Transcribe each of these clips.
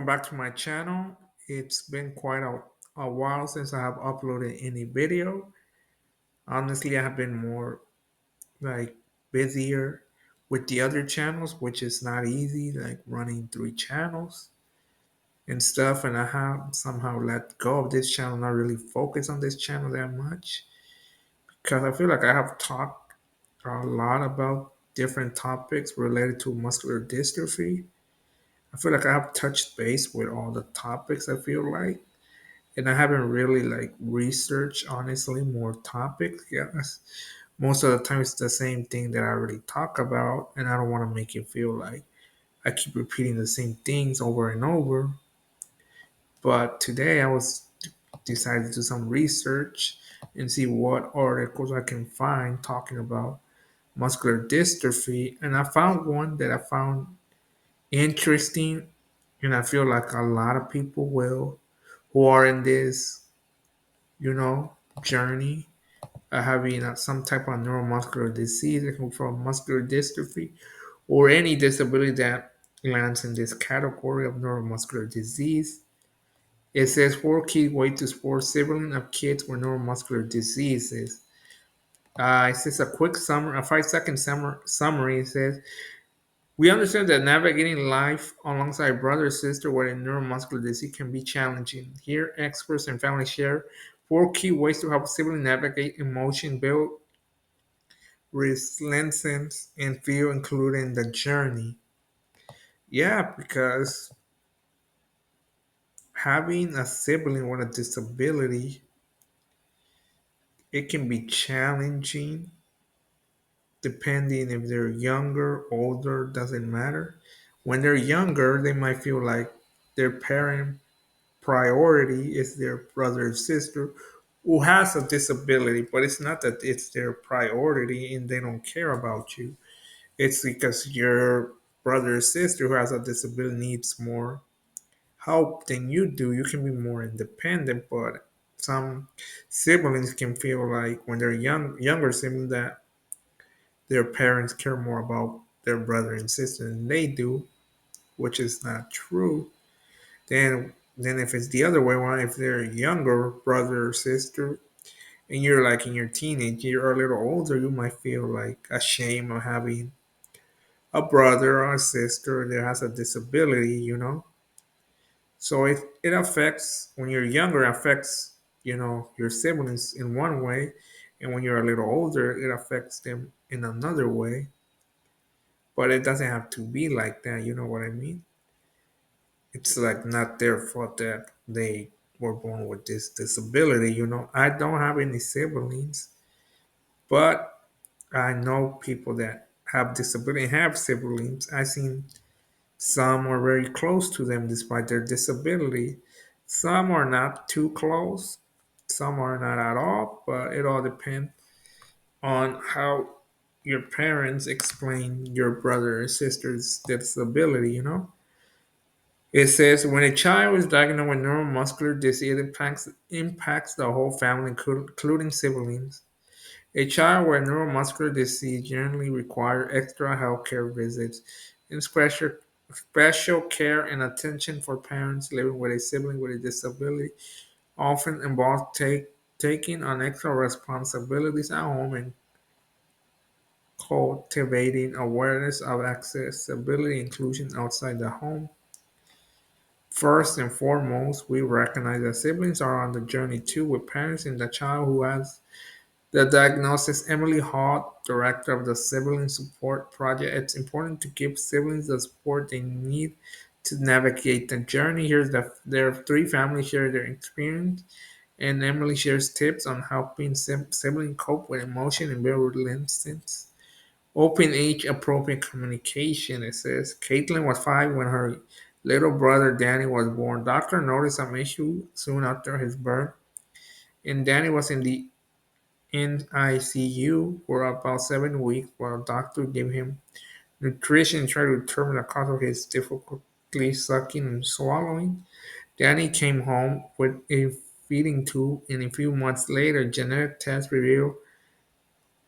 welcome back to my channel. It's been quite a while since I have uploaded any video. Honestly, I have been more like busier with the other channels, which is not easy, like running three channels and stuff. And I have somehow let go of this channel, not really focus on this channel that much because I feel like I have talked a lot about different topics related to muscular dystrophy. I feel like I have touched base with all the topics, I feel like. And I haven't really like researched honestly more topics. Yes. Most of the time it's the same thing that I already talk about and I don't want to make it feel like I keep repeating the same things over and over. But today I was decided to do some research and see what articles I can find talking about muscular dystrophy, and I found one that I found interesting, and I feel like a lot of people will who are in this, journey having some type of neuromuscular disease, it can be from muscular dystrophy or any disability that lands in this category of neuromuscular disease. It says four key ways to support sibling of kids with neuromuscular diseases. It says a quick summary, a 5 second summary. It says we understand that navigating life alongside brother or sister with a neuromuscular disease can be challenging. Here, experts and families share four key ways to help siblings navigate emotion, build resilience, and feel included in the journey. Yeah, because having a sibling with a disability, it can be challenging depending if they're younger, older, doesn't matter. When they're younger, they might feel like their parent priority is their brother or sister who has a disability, but it's not that it's their priority and they don't care about you. It's because your brother or sister who has a disability needs more help than you do. You can be more independent, but some siblings can feel like when they're younger siblings that their parents care more about their brother and sister than they do, which is not true. Then if it's the other way around, if they're younger brother or sister and you're like in your teenage year or a little older, you might feel like ashamed of having a brother or a sister that has a disability. So it affects when you're younger, it affects, your siblings in one way, and when you're a little older, it affects them in another way. But it doesn't have to be like that, you know what I mean? It's like not their fault that they were born with this disability. I don't have any siblings, but I know people that have disability and have siblings. I've seen some are very close to them despite their disability. Some are not too close, some are not at all, but it all depends on how your parents explain your brother or sister's disability. It says when a child is diagnosed with neuromuscular disease, it impacts the whole family, including siblings. A child with neuromuscular disease generally requires extra healthcare visits and special care and attention for parents living with a sibling with a disability, often involves taking on extra responsibilities at home and cultivating awareness of accessibility inclusion outside the home. First and foremost, we recognize that siblings are on the journey too, with parents and the child who has the diagnosis. Emily Hall, director of the Sibling Support Project. It's important to give siblings the support they need to navigate the journey. Their three families share their experience, and Emily shares tips on helping siblings cope with emotion and build resilience. Open age appropriate communication. It says Caitlin was 5 when her little brother Danny was born. Doctor noticed some issue soon after his birth, and Danny was in ICU for about 7 weeks while doctor gave him nutrition and tried to determine the cause of his difficulty sucking and swallowing. Danny came home with a feeding tube, and a few months later, genetic tests revealed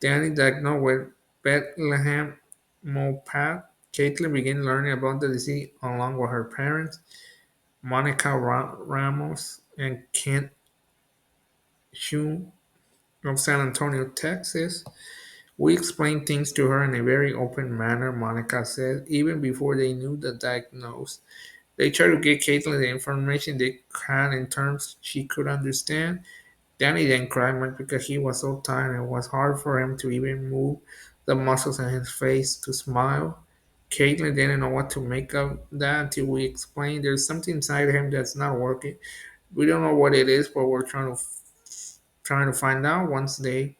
Danny diagnosed with Bethlehem Mopath. Caitlin began learning about the disease along with her parents. Monica Ramos and Kent Shum of San Antonio, Texas. We explained things to her in a very open manner, Monica said, even before they knew the diagnosis. They tried to get Caitlin the information they had in terms she could understand. Danny then cried much because he was so tired and it was hard for him to even move the muscles in his face to smile. Caitlin didn't know what to make of that until we explained there's something inside him that's not working. We don't know what it is, but we're trying to find out. Once they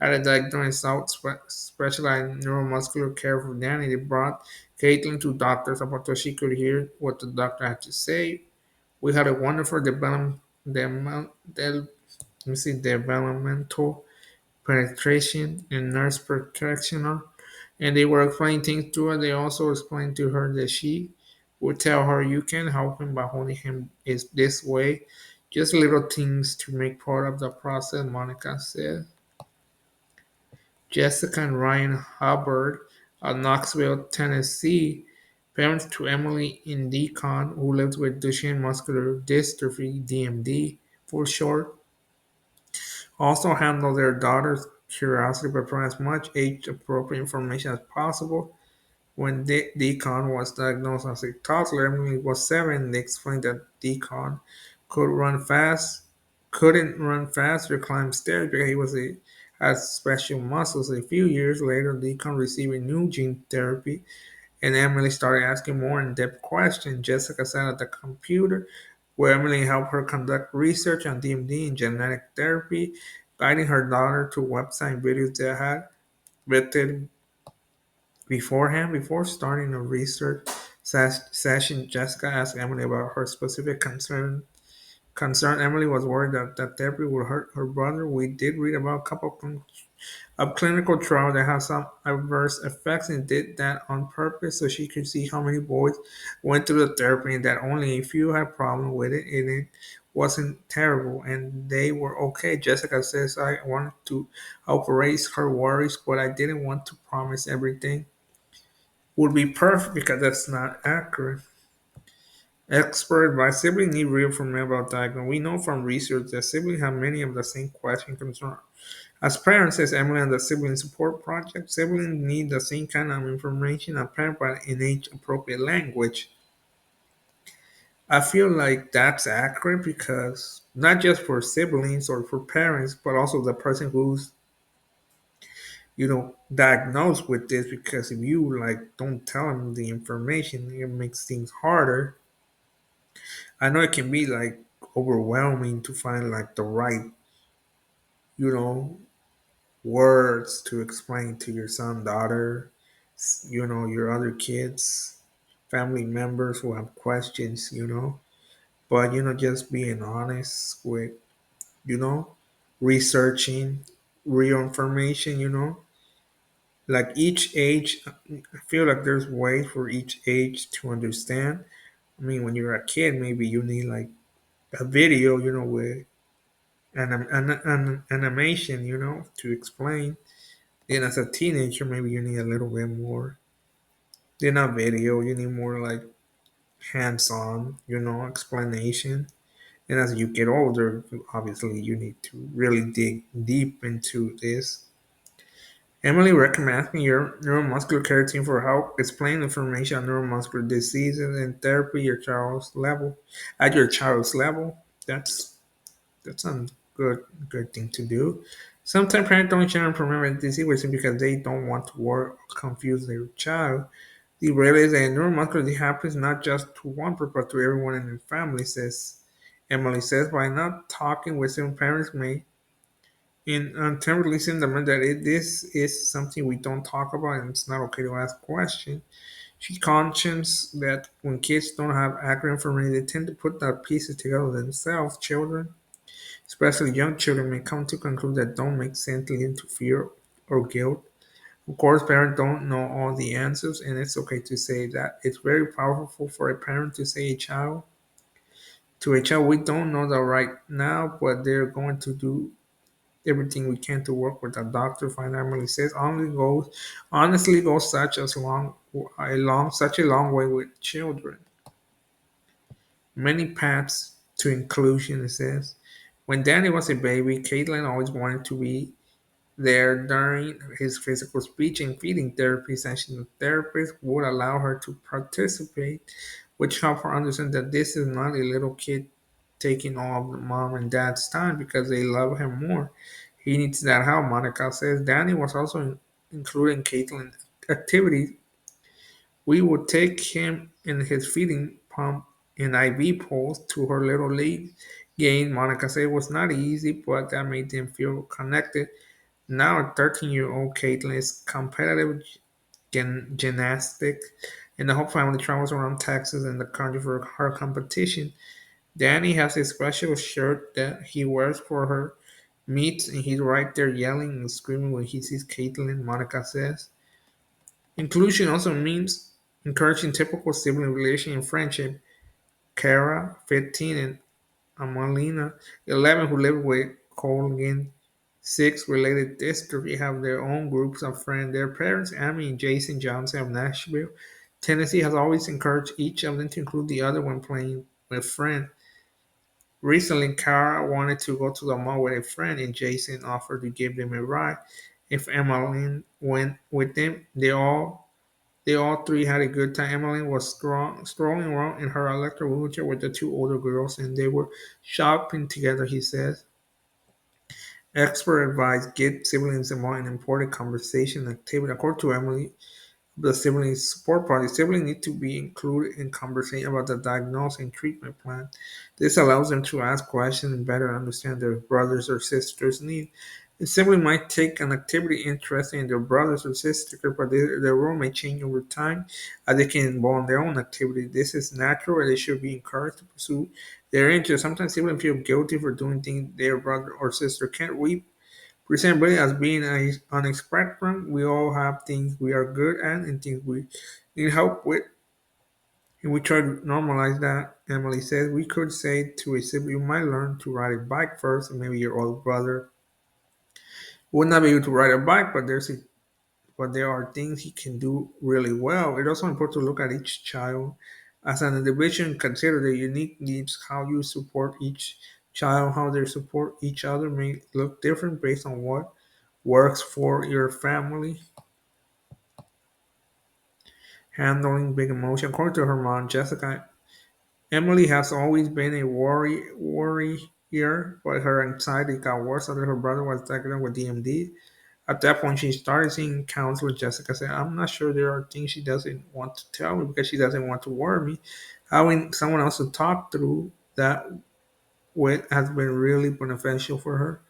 had a diagnosis out specialized neuromuscular care for Danny, they brought Caitlin to doctors about so she could hear what the doctor had to say. We had a wonderful developmental penetration and nurse practitioner, and they were explaining things to her. They also explained to her that she would tell her, "You can help him by holding him is this way." Just little things to make part of the process, Monica said. Jessica and Ryan Hubbard of Knoxville, Tennessee, parents to Emily and Deacon, who lives with Duchenne muscular dystrophy, DMD for short, also handle their daughter's curiosity by providing as much age-appropriate information as possible. When Deacon was diagnosed as a toddler, Emily was 7. They explained that Deacon could run fast, couldn't run fast or climb stairs because he has special muscles. A few years later, Deacon received a new gene therapy, and Emily started asking more in-depth questions. Jessica sat at the computer, where Emily helped her conduct research on DMD and genetic therapy, guiding her daughter to website and videos that had vetted beforehand. Before starting a research session, Jessica asked Emily about her specific concern. Emily was worried that therapy would hurt her brother. We did read about a couple of clinical trials that have some adverse effects and did that on purpose so she could see how many boys went through the therapy and that only a few had problem with it and it wasn't terrible and they were okay. Jessica says I wanted to help erase her worries, but I didn't want to promise everything would be perfect because that's not accurate. Expert advice: siblings need real information about diagnosis. We know from research that siblings have many of the same questions and concerns. As parents, says Emily on the Sibling Support Project, siblings need the same kind of information as parents but in age appropriate language. I feel like that's accurate because not just for siblings or for parents, but also the person who's diagnosed with this because if you like don't tell them the information it makes things harder. I know it can be like overwhelming to find like the right you know words to explain to your son, daughter, your other kids, family members who have questions. But just being honest with you know researching real information. Like each age, I feel like there's ways for each age to understand. I mean, when you're a kid, maybe you need like a video, with an animation, to explain. Then as a teenager, maybe you need a little bit more. Then a video, you need more like hands-on, explanation. And as you get older, obviously you need to really dig deep into this. Emily recommends your neuromuscular care team for help explain information on neuromuscular diseases and therapy at your child's level. That's a good thing to do. Sometimes parents don't share information about disease because they don't want to worry or confuse their child. They realize that neuromuscular disease happens not just to one person but to everyone in the family, says Emily says. By not talking with some parents may inadvertently send them that this is something we don't talk about and it's not okay to ask questions. She's conscious that when kids don't have accurate information, they tend to put the pieces together themselves. Children, especially young children, may come to conclude that don't make sense, leading to fear or guilt. Of course, parents don't know all the answers, and it's okay to say that. It's very powerful for a parent to say a child, we don't know that right now, but they're going to do everything we can to work with a doctor. Finally says, honestly goes such a long way with children. Many paths to inclusion, it says. When Danny was a baby, Caitlin always wanted to be there during his physical speech and feeding therapy session. The therapist would allow her to participate, which helped her understand that this is not a little kid taking all of the mom and dad's time because they love him more. He needs that help, Monica says. Danny was also including Caitlin activities. We would take him in his feeding pump and IV poles to her little league game. Monica said it was not easy, but that made them feel connected. Now, 13-year-old Caitlin is competitive gymnastics, and the whole family travels around Texas and the country for her competition. Danny has a special shirt that he wears for her meets, and he's right there yelling and screaming when he sees Caitlin, Monica says. Inclusion also means encouraging typical sibling relation and friendship. Kara, 15, and Amalina, 11, who live with Colgan, 6, related dystrophy, have their own groups of friends. Their parents, Amy and Jason Johnson of Nashville, Tennessee, has always encouraged each of them to include the other when playing with friends. Recently, Kara wanted to go to the mall with a friend, and Jason offered to give them a ride. If Emmeline went with them, they all three had a good time. Emmeline was strolling around in her electric wheelchair with the two older girls, and they were shopping together, he says. Expert advice get siblings involved in important conversation activity. According to Emily, the sibling support party. Siblings need to be included in conversation about the diagnosis and treatment plan. This allows them to ask questions and better understand their brothers or sisters' needs. A sibling might take an activity interesting in their brothers or sisters, but their role may change over time as they can involve in their own activity. This is natural and they should be encouraged to pursue their interests. Sometimes siblings feel guilty for doing things their brother or sister can't. We present really as being on a spectrum. We all have things we are good at and things we need help with, and we try to normalize that. Emily says we could say to a sibling, "You might learn to ride a bike first, and maybe your older brother would not be able to ride a bike, but there are things he can do really well." It's also important to look at each child as an individual and consider their unique needs. How you support each child, how they support each other may look different based on what works for your family. Handling big emotion. According to her mom, Jessica, Emily has always been a worrier, but her anxiety got worse after her brother was diagnosed with DMD. At that point, she started seeing counselor. Jessica said, "I'm not sure there are things she doesn't want to tell me because she doesn't want to worry me. Having someone else to talk through that with has been really beneficial for her."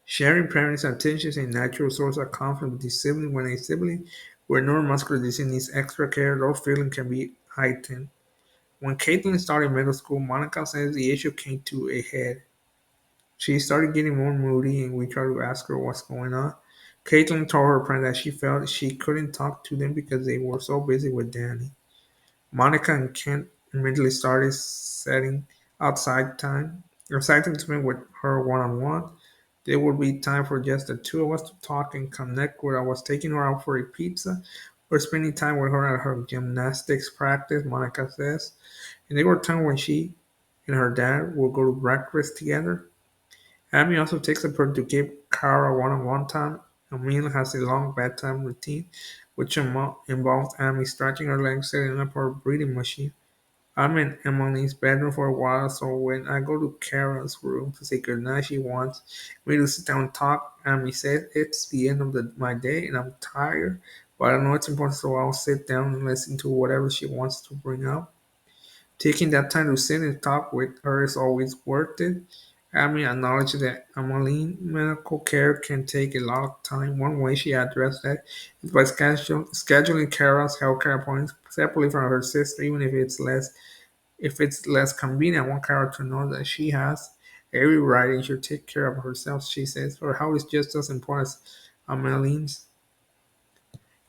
Sharing parents' attention is a natural source of conflict with the sibling. When a sibling with neuromuscular disease needs extra care, those feelings can be heightened. When Caitlin started middle school, Monica says the issue came to a head. She started getting more moody, and we tried to ask her what's going on. Caitlin told her friend that she felt she couldn't talk to them because they were so busy with Danny. Monica and Kent immediately started setting outside time to spend with her one on one. There would be time for just the two of us to talk and connect. Where I was taking her out for a pizza or spending time with her at her gymnastics practice, Monica says. And there were times when she and her dad would go to breakfast together. Amy also takes a break to give Kara one-on-one time. Emil has a long bedtime routine, which involves Amy stretching her legs, setting up her breathing machine. I'm in Emily's bedroom for a while, so when I go to Kara's room to say goodnight, she wants me to sit down and talk. Amy said it's the end of my day and I'm tired, but I know it's important, so I'll sit down and listen to whatever she wants to bring up. Taking that time to sit and talk with her is always worth it. Amy acknowledged that Emmeline medical care can take a lot of time. One way she addressed that is by scheduling Kara's healthcare appointments separately from her sister, even if it's less convenient. I want Kara to know that she has every right and should take care of herself, she says. Her health is just as important as Emmeline's.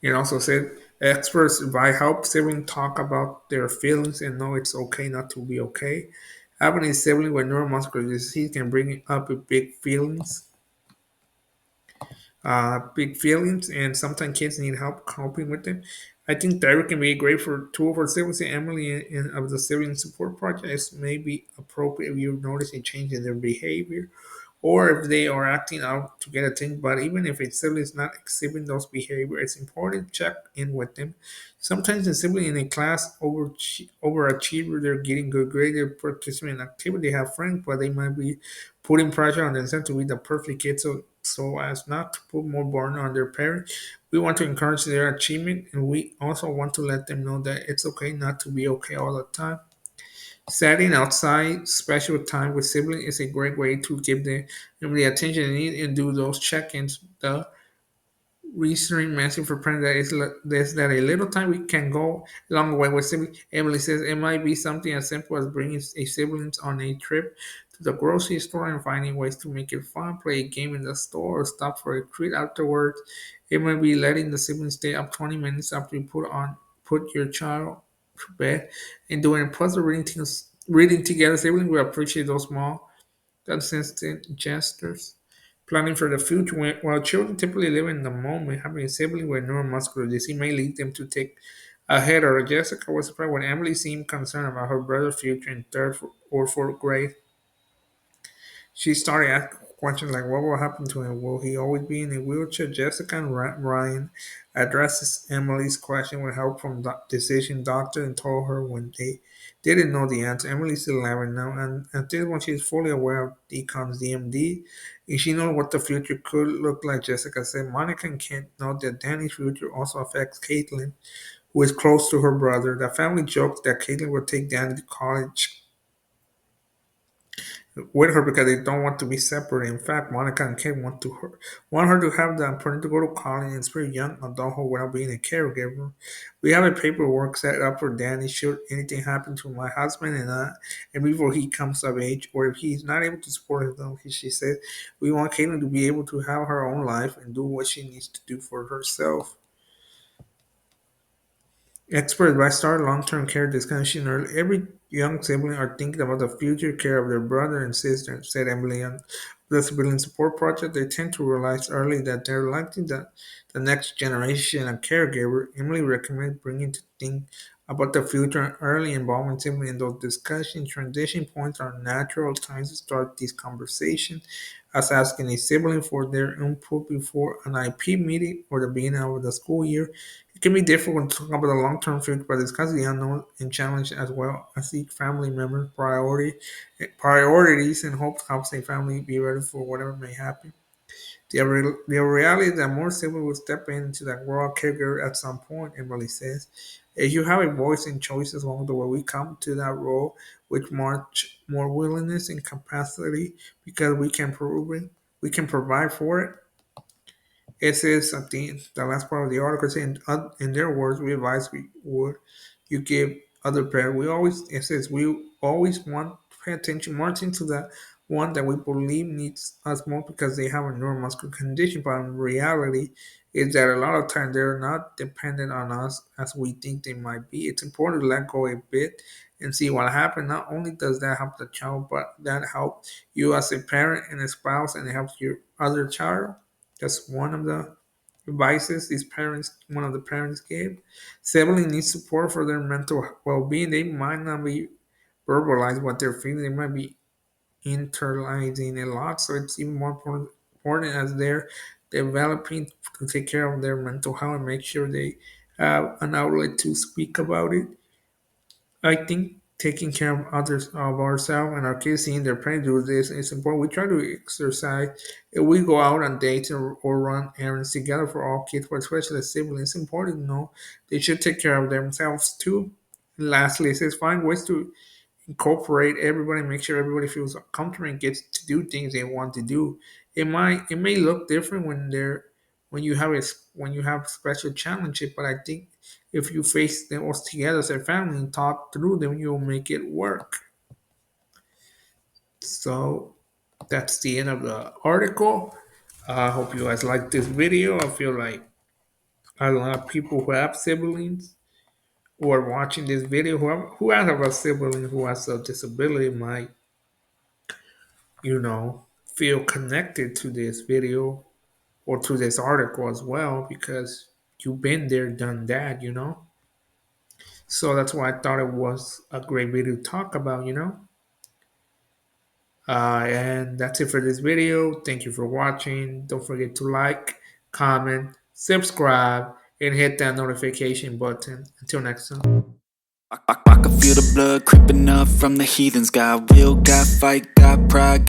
It also said experts advise help siblings talk about their feelings and know it's okay not to be okay. Having a sibling with neuromuscular disease can bring up big feelings. big feelings, and sometimes kids need help coping with them. I think therapy can be great for tool for siblings. And Emily and of the sibling support projects may be appropriate if you notice a change in their behavior or if they are acting out to get attention. But even if a sibling is not exhibiting those behaviors, it's important to check in with them. Sometimes a sibling in a class overachiever, they're getting good grades, they're participating in activity, they have friends, but they might be putting pressure on themselves to be the perfect kid, so as not to put more burden on their parents. We want to encourage their achievement, and we also want to let them know that it's okay not to be okay all the time. Setting outside special time with siblings is a great way to give them the attention they need and do those check-ins. The reassuring message for parents that is that a little time we can go a long way with siblings. Emily says it might be something as simple as bringing a siblings on a trip to the grocery store and finding ways to make it fun, play a game in the store, or stop for a treat afterwards. It might be letting the siblings stay up 20 minutes after you put your child to bed and doing a puzzle reading together. Siblings will appreciate those small consistent gestures. Planning for the future. While children typically live in the moment, having a sibling with neuromuscular disease may lead them to take ahead. Or Jessica was surprised when Emily seemed concerned about her brother's future in third or fourth grade. She started asking questions like, what will happen to him? Will he always be in a wheelchair? Jessica and Ryan addresses Emily's question with help from the decision doctor and told her when they didn't know the answer. Emily's 11 now, and at this one, she's fully aware of Decon's DMD, and she knows what the future could look like. Jessica said, Monica and Kent know that Danny's future also affects Caitlin, who is close to her brother. The family jokes that Caitlin will take Danny to college with her because they don't want to be separate. In fact, Monica and Kate want her to have the opportunity to go to college and experience young adulthood without being a caregiver. We have a paperwork set up for Danny should anything happen to my husband and before he comes of age, or if he's not able to support himself, she said, we want Caitlin to be able to have her own life and do what she needs to do for herself. Experts by start long-term care discussion early. Every young sibling are thinking about the future care of their brother and sister, said Emily on the Sibling Support Project. They tend to realize early that they're likely the next generation of caregiver. Emily recommends bringing to think about the future and early involvement sibling in those discussions. Transition points are natural times to start these conversations, as asking a sibling for their input before an IP meeting or the beginning of the school year. It can be difficult to talk about the long-term future, but discuss the unknown and challenge as well as each family member priorities and hope helps a family be ready for whatever may happen. The reality is that more siblings will step into that role of caregiver at some point, Emily says. If you have a voice and choices along the way, we come to that role with much more willingness and capacity because we can provide for it. It says something, the last part of the article saying, in their words, we advise we would you give other parents. It says, we always want to pay attention more attention to the one that we believe needs us more because they have a neuromuscular condition. But in reality, is that a lot of times they're not dependent on us as we think they might be. It's important to let go a bit and see what happens. Not only does that help the child, but that helps you as a parent and a spouse, and it helps your other child. That's one of the advices one of the parents gave. Sibling needs support for their mental well-being. They might not be verbalize what they're feeling. They might be internalizing a lot. So it's even more important as they're developing to take care of their mental health and make sure they have an outlet to speak about it. I think taking care of others of ourselves and our kids seeing their parents do this is important. We try to exercise. If we go out on dates or run errands together for all kids, but especially siblings, it's important to know they should take care of themselves too. And lastly, it says find ways to incorporate everybody, make sure everybody feels comfortable and gets to do things they want to do. It may look different when you have special challenges, but I think if you face them all together as a family and talk through them, you'll make it work. So that's the end of the article. I hope you guys like this video. I feel like a lot of people who have siblings who are watching this video who have a sibling who has a disability might feel connected to this video or through this article as well, because you've been there, done that. So that's why I thought it was a great video to talk about. And that's it for this video. Thank you for watching. Don't forget to like, comment, subscribe, and hit that notification button. Until next time. I can feel the blood creeping up from the heathens. Got will, got fight, got pride.